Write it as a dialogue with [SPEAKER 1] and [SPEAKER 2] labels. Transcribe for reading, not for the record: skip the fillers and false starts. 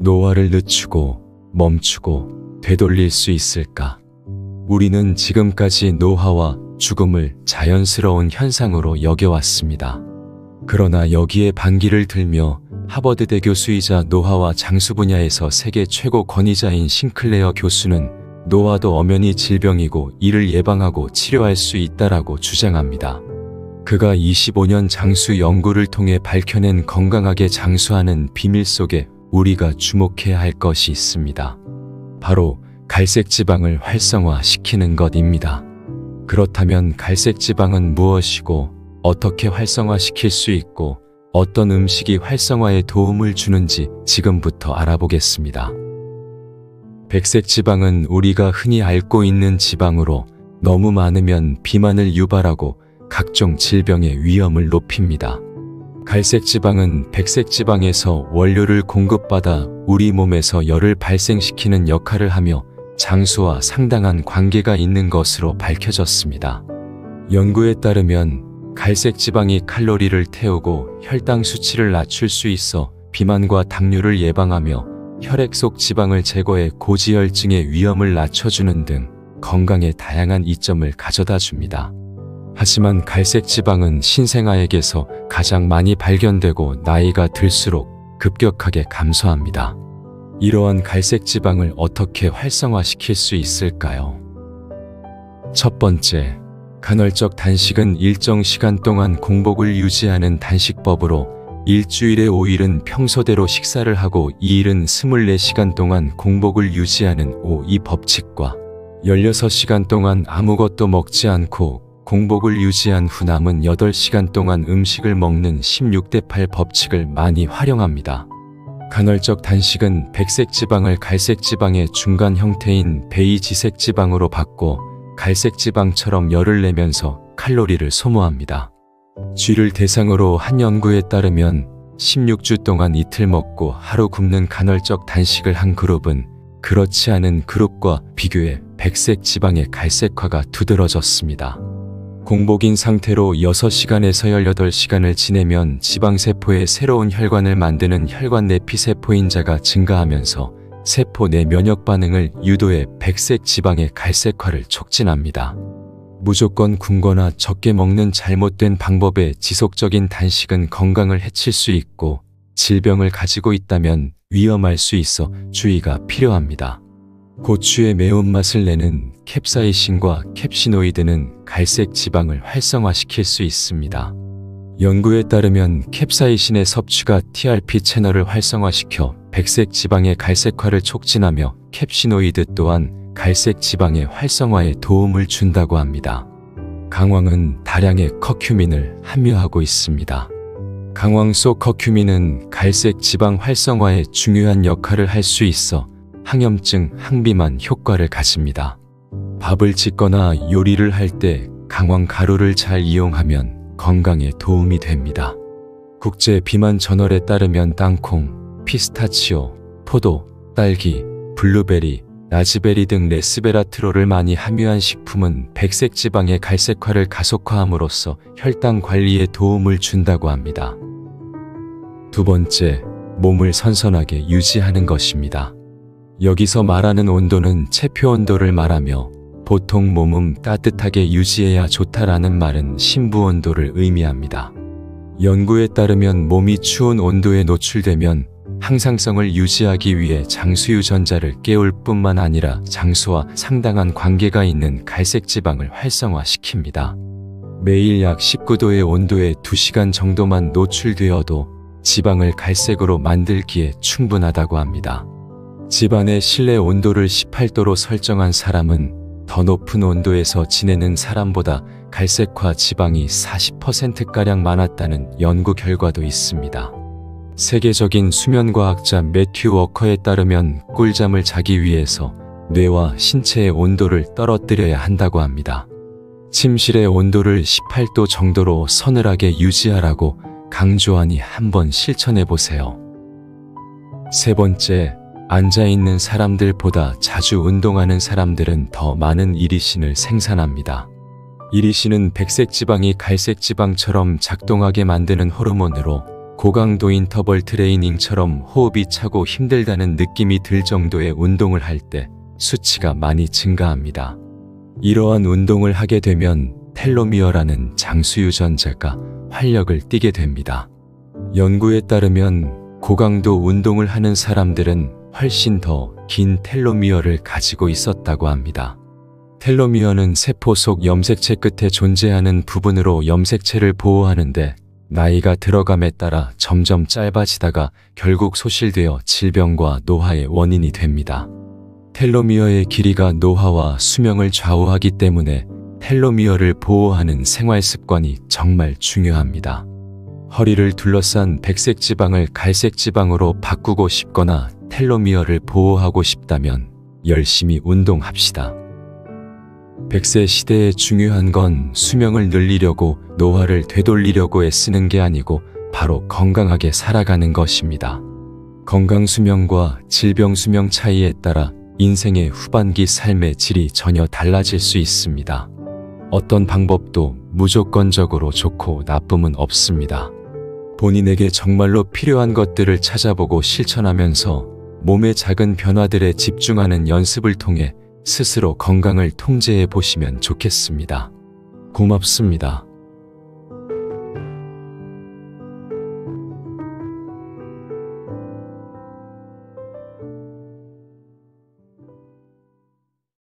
[SPEAKER 1] 노화를 늦추고 멈추고 되돌릴 수 있을까? 우리는 지금까지 노화와 죽음을 자연스러운 현상으로 여겨왔습니다. 그러나 여기에 반기를 들며 하버드대 교수이자 노화와 장수 분야에서 세계 최고 권위자인 싱클레어 교수는 노화도 엄연히 질병이고 이를 예방하고 치료할 수 있다라고 주장합니다. 그가 25년 장수 연구를 통해 밝혀낸 건강하게 장수하는 비밀 속에 우리가 주목해야 할 것이 있습니다. 바로 갈색 지방을 활성화시키는 것입니다. 그렇다면 갈색 지방은 무엇이고 어떻게 활성화시킬 수 있고 어떤 음식이 활성화에 도움을 주는지 지금부터 알아보겠습니다. 백색 지방은 우리가 흔히 앓고 있는 지방으로 너무 많으면 비만을 유발하고 각종 질병의 위험을 높입니다. 갈색 지방은 백색 지방에서 원료를 공급받아 우리 몸에서 열을 발생시키는 역할을 하며 장수와 상당한 관계가 있는 것으로 밝혀졌습니다. 연구에 따르면 갈색 지방이 칼로리를 태우고 혈당 수치를 낮출 수 있어 비만과 당뇨를 예방하며 혈액 속 지방을 제거해 고지혈증의 위험을 낮춰주는 등 건강에 다양한 이점을 가져다 줍니다. 하지만 갈색 지방은 신생아에게서 가장 많이 발견되고 나이가 들수록 급격하게 감소합니다. 이러한 갈색 지방을 어떻게 활성화시킬 수 있을까요? 첫 번째, 간헐적 단식은 일정 시간 동안 공복을 유지하는 단식법으로 일주일에 5일은 평소대로 식사를 하고 2일은 24시간 동안 공복을 유지하는 5-2 법칙과 16시간 동안 아무것도 먹지 않고 공복을 유지한 후 남은 8시간 동안 음식을 먹는 16대8 법칙을 많이 활용합니다. 간헐적 단식은 백색 지방을 갈색 지방의 중간 형태인 베이지색 지방으로 바꿔 갈색 지방처럼 열을 내면서 칼로리를 소모합니다. 쥐를 대상으로 한 연구에 따르면 16주 동안 이틀 먹고 하루 굶는 간헐적 단식을 한 그룹은 그렇지 않은 그룹과 비교해 백색 지방의 갈색화가 두드러졌습니다. 공복인 상태로 6시간에서 18시간을 지내면 지방세포의 새로운 혈관을 만드는 혈관 내피세포인자가 증가하면서 세포 내 면역 반응을 유도해 백색 지방의 갈색화를 촉진합니다. 무조건 굶거나 적게 먹는 잘못된 방법의 지속적인 단식은 건강을 해칠 수 있고 질병을 가지고 있다면 위험할 수 있어 주의가 필요합니다. 고추의 매운맛을 내는 캡사이신과 캡시노이드는 갈색 지방을 활성화시킬 수 있습니다. 연구에 따르면 캡사이신의 섭취가 TRP 채널을 활성화시켜 백색 지방의 갈색화를 촉진하며 캡시노이드 또한 갈색 지방의 활성화에 도움을 준다고 합니다. 강황은 다량의 커큐민을 함유하고 있습니다. 강황 속 커큐민은 갈색 지방 활성화에 중요한 역할을 할 수 있어 항염증, 항비만 효과를 가집니다. 밥을 짓거나 요리를 할 때 강황 가루를 잘 이용하면 건강에 도움이 됩니다. 국제 비만 저널에 따르면 땅콩, 피스타치오, 포도, 딸기, 블루베리, 라즈베리 등 레스베라트롤을 많이 함유한 식품은 백색 지방의 갈색화를 가속화함으로써 혈당 관리에 도움을 준다고 합니다. 두 번째, 몸을 선선하게 유지하는 것입니다. 여기서 말하는 온도는 체표 온도를 말하며 보통 몸은 따뜻하게 유지해야 좋다라는 말은 심부 온도를 의미합니다. 연구에 따르면 몸이 추운 온도에 노출되면 항상성을 유지하기 위해 장수 유전자를 깨울 뿐만 아니라 장수와 상당한 관계가 있는 갈색 지방을 활성화시킵니다. 매일 약 19도의 온도에 2시간 정도만 노출되어도 지방을 갈색으로 만들기에 충분하다고 합니다. 집안의 실내 온도를 18도로 설정한 사람은 더 높은 온도에서 지내는 사람보다 갈색화 지방이 40%가량 많았다는 연구 결과도 있습니다. 세계적인 수면과학자 매튜 워커에 따르면 꿀잠을 자기 위해서 뇌와 신체의 온도를 떨어뜨려야 한다고 합니다. 침실의 온도를 18도 정도로 서늘하게 유지하라고 강조하니 한번 실천해보세요. 세 번째, 앉아있는 사람들보다 자주 운동하는 사람들은 더 많은 이리신을 생산합니다. 이리신은 백색 지방이 갈색 지방처럼 작동하게 만드는 호르몬으로 고강도 인터벌 트레이닝처럼 호흡이 차고 힘들다는 느낌이 들 정도의 운동을 할 때 수치가 많이 증가합니다. 이러한 운동을 하게 되면 텔로미어라는 장수 유전자가 활력을 띠게 됩니다. 연구에 따르면 고강도 운동을 하는 사람들은 훨씬 더 긴 텔로미어를 가지고 있었다고 합니다. 텔로미어는 세포 속 염색체 끝에 존재하는 부분으로 염색체를 보호하는데 나이가 들어감에 따라 점점 짧아지다가 결국 소실되어 질병과 노화의 원인이 됩니다. 텔로미어의 길이가 노화와 수명을 좌우하기 때문에 텔로미어를 보호하는 생활 습관이 정말 중요합니다. 허리를 둘러싼 백색 지방을 갈색 지방으로 바꾸고 싶거나 텔로미어를 보호하고 싶다면 열심히 운동합시다. 100세 시대에 중요한 건 수명을 늘리려고 노화를 되돌리려고 애쓰는 게 아니고 바로 건강하게 살아가는 것입니다. 건강 수명과 질병 수명 차이에 따라 인생의 후반기 삶의 질이 전혀 달라질 수 있습니다. 어떤 방법도 무조건적으로 좋고 나쁨은 없습니다. 본인에게 정말로 필요한 것들을 찾아보고 실천하면서 몸의 작은 변화들에 집중하는 연습을 통해 스스로 건강을 통제해 보시면 좋겠습니다. 고맙습니다.